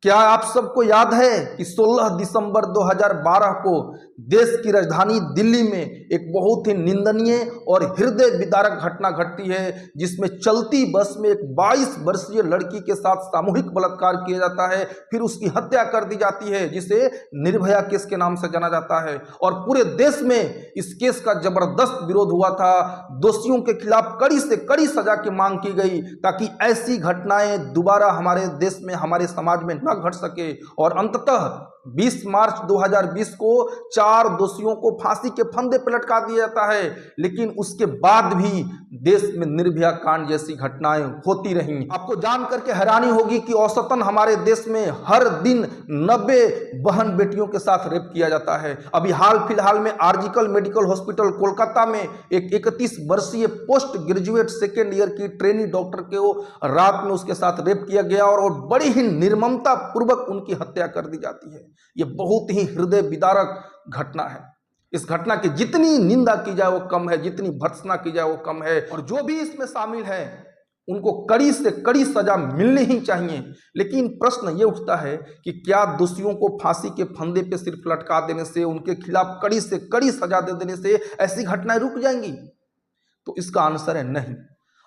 क्या आप सबको याद है कि 16 दिसंबर 2012 को देश की राजधानी दिल्ली में एक बहुत ही निंदनीय और हृदय विदारक घटना घटती है, जिसमें चलती बस में एक 22 वर्षीय लड़की के साथ सामूहिक बलात्कार किया जाता है, फिर उसकी हत्या कर दी जाती है, जिसे निर्भया केस के नाम से जाना जाता है। और पूरे देश में इस केस का जबरदस्त विरोध हुआ था। दोषियों के खिलाफ कड़ी से कड़ी सजा की मांग की गई ताकि ऐसी घटनाएं दोबारा हमारे देश में, हमारे समाज में न घट सके। और अंततः 20 मार्च 2020 को 4 दोषियों को फांसी के फंदे पर लटका दिया जाता है, लेकिन उसके बाद भी देश में निर्भया कांड जैसी घटनाएं होती रहीं। आपको जानकर के हैरानी होगी कि औसतन हमारे देश में हर दिन 90 बहन बेटियों के साथ रेप किया जाता है। अभी हाल फिलहाल में आर्जिकल मेडिकल हॉस्पिटल कोलकाता में एक 31 वर्षीय पोस्ट ग्रेजुएट सेकेंड ईयर की ट्रेनी डॉक्टर को रात में उसके साथ रेप किया गया और बड़ी ही निर्ममता पूर्वक उनकी हत्या कर दी जाती है। यह बहुत ही हृदय विदारक घटना है। इस घटना की जितनी निंदा की जाए वो कम है, जितनी भर्त्सना की जाए वो कम है। और जो भी इसमें शामिल है उनको कड़ी से कड़ी सजा मिलनी ही चाहिए। लेकिन प्रश्न ये उठता है कि क्या दोषियों को फांसी के फंदे पे सिर्फ लटका देने से, उनके खिलाफ कड़ी से कड़ी सजा दे देने से ऐसी घटनाएं रुक जाएंगी? तो इसका आंसर है नहीं।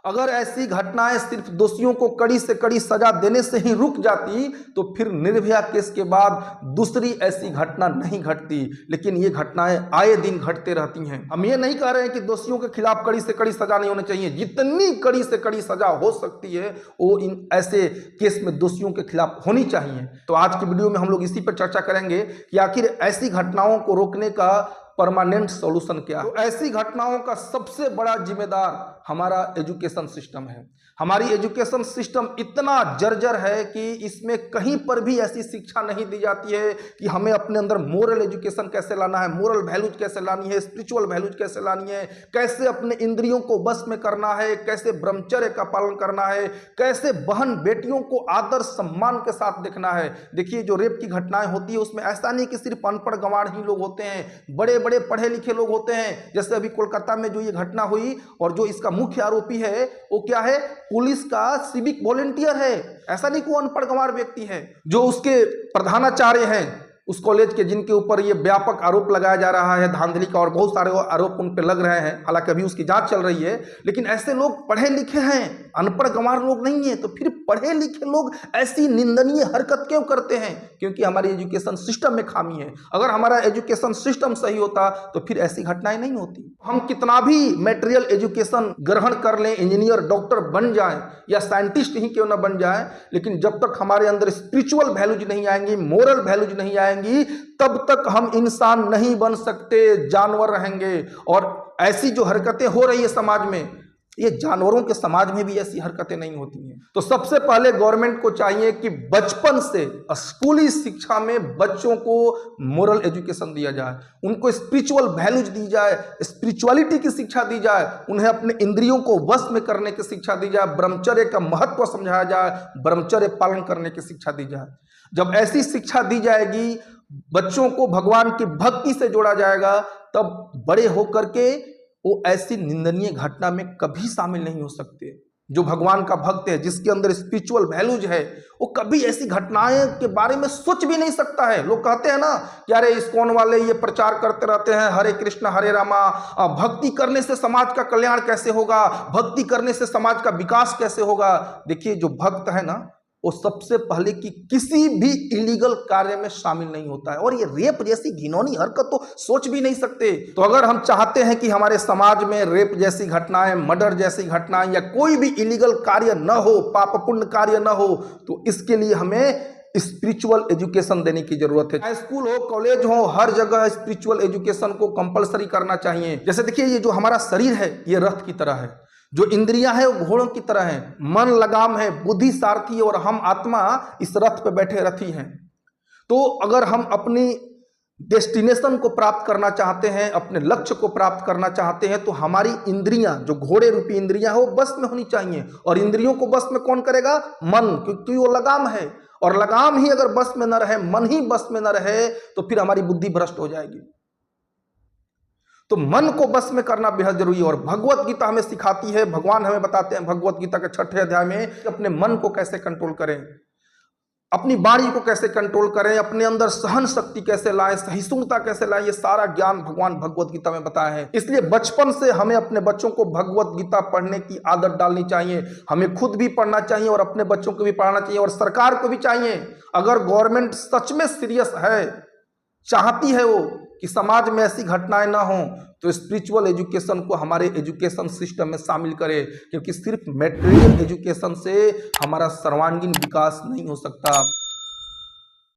अगर ऐसी घटनाएं सिर्फ दोषियों को कड़ी से कड़ी सजा देने से ही रुक जाती तो फिर निर्भया केस के बाद दूसरी ऐसी घटना नहीं घटती। लेकिन ये घटनाएं आए दिन घटते रहती हैं। हम ये नहीं कह रहे हैं कि दोषियों के खिलाफ कड़ी से कड़ी सजा नहीं होनी चाहिए। जितनी कड़ी से कड़ी सजा हो सकती है वो इन ऐसे केस में दोषियों के खिलाफ होनी चाहिए। तो आज की वीडियो में हम लोग इसी पर चर्चा करेंगे कि आखिर ऐसी घटनाओं को रोकने का परमानेंट सॉल्यूशन क्या है। तो ऐसी घटनाओं का सबसे बड़ा जिम्मेदार हमारा एजुकेशन सिस्टम है। हमारी एजुकेशन सिस्टम इतना जर्जर है कि इसमें कहीं पर भी ऐसी शिक्षा नहीं दी जाती है कि हमें अपने अंदर मोरल एजुकेशन कैसे लाना है, मोरल वैल्यूज कैसे लानी है, स्पिरिचुअल वैल्यूज कैसे लानी है, कैसे अपने इंद्रियों को बस में करना है, कैसे ब्रह्मचर्य का पालन करना है, कैसे बहन बेटियों को आदर सम्मान के साथ देखना है। देखिए, जो रेप की घटनाएं होती है उसमें ऐसा नहीं कि सिर्फ अनपढ़ गंवार ही लोग होते हैं, बड़े बड़े पढ़े लिखे लोग होते हैं। जैसे अभी कोलकाता में जो ये घटना हुई और जो इसका मुख्य आरोपी है वो क्या है, पुलिस का सिविक वॉलंटियर है। ऐसा नहीं कि वो अनपढ़ गंवार व्यक्ति है। जो उसके प्रधानाचार्य हैं उस कॉलेज के, जिनके ऊपर ये व्यापक आरोप लगाया जा रहा है धांधली का, और बहुत सारे आरोप उन पर लग रहे हैं, हालांकि अभी उसकी जांच चल रही है। लेकिन ऐसे लोग पढ़े लिखे हैं, अनपढ़ गंवार लोग नहीं है। तो फिर पढ़े लिखे लोग ऐसी निंदनीय हरकत क्यों करते हैं? क्योंकि हमारी एजुकेशन सिस्टम में खामी है। अगर हमारा एजुकेशन सिस्टम सही होता तो फिर ऐसी घटनाएं नहीं होती। हम कितना भी मटेरियल एजुकेशन ग्रहण कर लें, इंजीनियर डॉक्टर बन जाए या साइंटिस्ट ही क्यों ना बन जाए, लेकिन जब तक हमारे अंदर स्पिरिचुअल वैल्यूज नहीं आएंगी, मोरल वैल्यूज नहीं आएंगी, तब तक हम इंसान नहीं बन सकते, जानवर रहेंगे। और ऐसी जो हरकतें हो रही है समाज में, ये जानवरों के समाज में भी ऐसी हरकतें नहीं होती हैं। तो सबसे पहले गवर्नमेंट को चाहिए कि बचपन से स्कूली शिक्षा में बच्चों को मोरल एजुकेशन दिया जाए, उनको स्पिरिचुअल वैल्यूज दी जाए, स्पिरिचुअलिटी की शिक्षा दी जाए, उन्हें अपने इंद्रियों को वश में करने की शिक्षा दी जाए, ब्रह्मचर्य का महत्व समझाया जाए, ब्रह्मचर्य पालन करने की शिक्षा दी जाए। जब ऐसी शिक्षा दी जाएगी, बच्चों को भगवान की भक्ति से जोड़ा जाएगा, तब बड़े होकर के वो ऐसी निंदनीय घटना में कभी शामिल नहीं हो सकते। जो भगवान का भक्त है, जिसके अंदर स्पिरिचुअल वैल्यूज है, वो कभी ऐसी घटनाएं के बारे में सोच भी नहीं सकता है। लोग कहते हैं ना कि अरे इस्कॉन वाले ये प्रचार करते रहते हैं हरे कृष्ण हरे रामा, भक्ति करने से समाज का कल्याण कैसे होगा, भक्ति करने से समाज का विकास कैसे होगा। देखिए, जो भक्त है ना वो सबसे पहले कि किसी भी इलीगल कार्य में शामिल नहीं होता है, और ये रेप जैसी घिनौनी हरकत तो सोच भी नहीं सकते। तो अगर हम चाहते हैं कि हमारे समाज में रेप जैसी घटनाएं, मर्डर जैसी घटनाएं या कोई भी इलीगल कार्य न हो, पापपूर्ण कार्य न हो, तो इसके लिए हमें स्पिरिचुअल एजुकेशन देने की जरूरत है। स्कूल हो, कॉलेज हो, हर जगह स्पिरिचुअल एजुकेशन को कंपलसरी करना चाहिए। जैसे देखिए, ये जो हमारा शरीर है ये रथ की तरह है, जो इंद्रियां हैं वो घोड़ों की तरह हैं, मन लगाम है, बुद्धि सारथी है, और हम आत्मा इस रथ पे बैठे रथी हैं। तो अगर हम अपनी डेस्टिनेशन को प्राप्त करना चाहते हैं, अपने लक्ष्य को प्राप्त करना चाहते हैं, तो हमारी इंद्रियां, जो घोड़े रूपी इंद्रियां हैं, वो बस में होनी चाहिए। और इंद्रियों को बस में कौन करेगा? मन, क्योंकि वो लगाम है। और लगाम ही अगर बस में न रहे, मन ही बस में न रहे, तो फिर हमारी बुद्धि भ्रष्ट हो जाएगी। तो मन को बस में करना बेहद जरूरी है। और भगवत गीता हमें सिखाती है, भगवान हमें बताते हैं भगवत गीता के 6ठे अध्याय में कि अपने मन को कैसे कंट्रोल करें। अपनी वाणी को कैसे कंट्रोल करें, अपने अंदर सहन शक्ति कैसे लाएं, सहिष्णुता कैसे लाएं, ये सारा ज्ञान भगवान भगवत गीता में बताया है। इसलिए बचपन से हमें अपने बच्चों को भगवत गीता पढ़ने की आदत डालनी चाहिए। हमें खुद भी पढ़ना चाहिए और अपने बच्चों को भी पढ़ाना चाहिए, और सरकार को भी चाहिए। अगर गवर्नमेंट सच में सीरियस है, चाहती है वो कि समाज में ऐसी घटनाएं ना हो, तो स्पिरिचुअल एजुकेशन को हमारे एजुकेशन सिस्टम में शामिल करें, क्योंकि सिर्फ मटेरियल एजुकेशन से हमारा सर्वांगीण विकास नहीं हो सकता।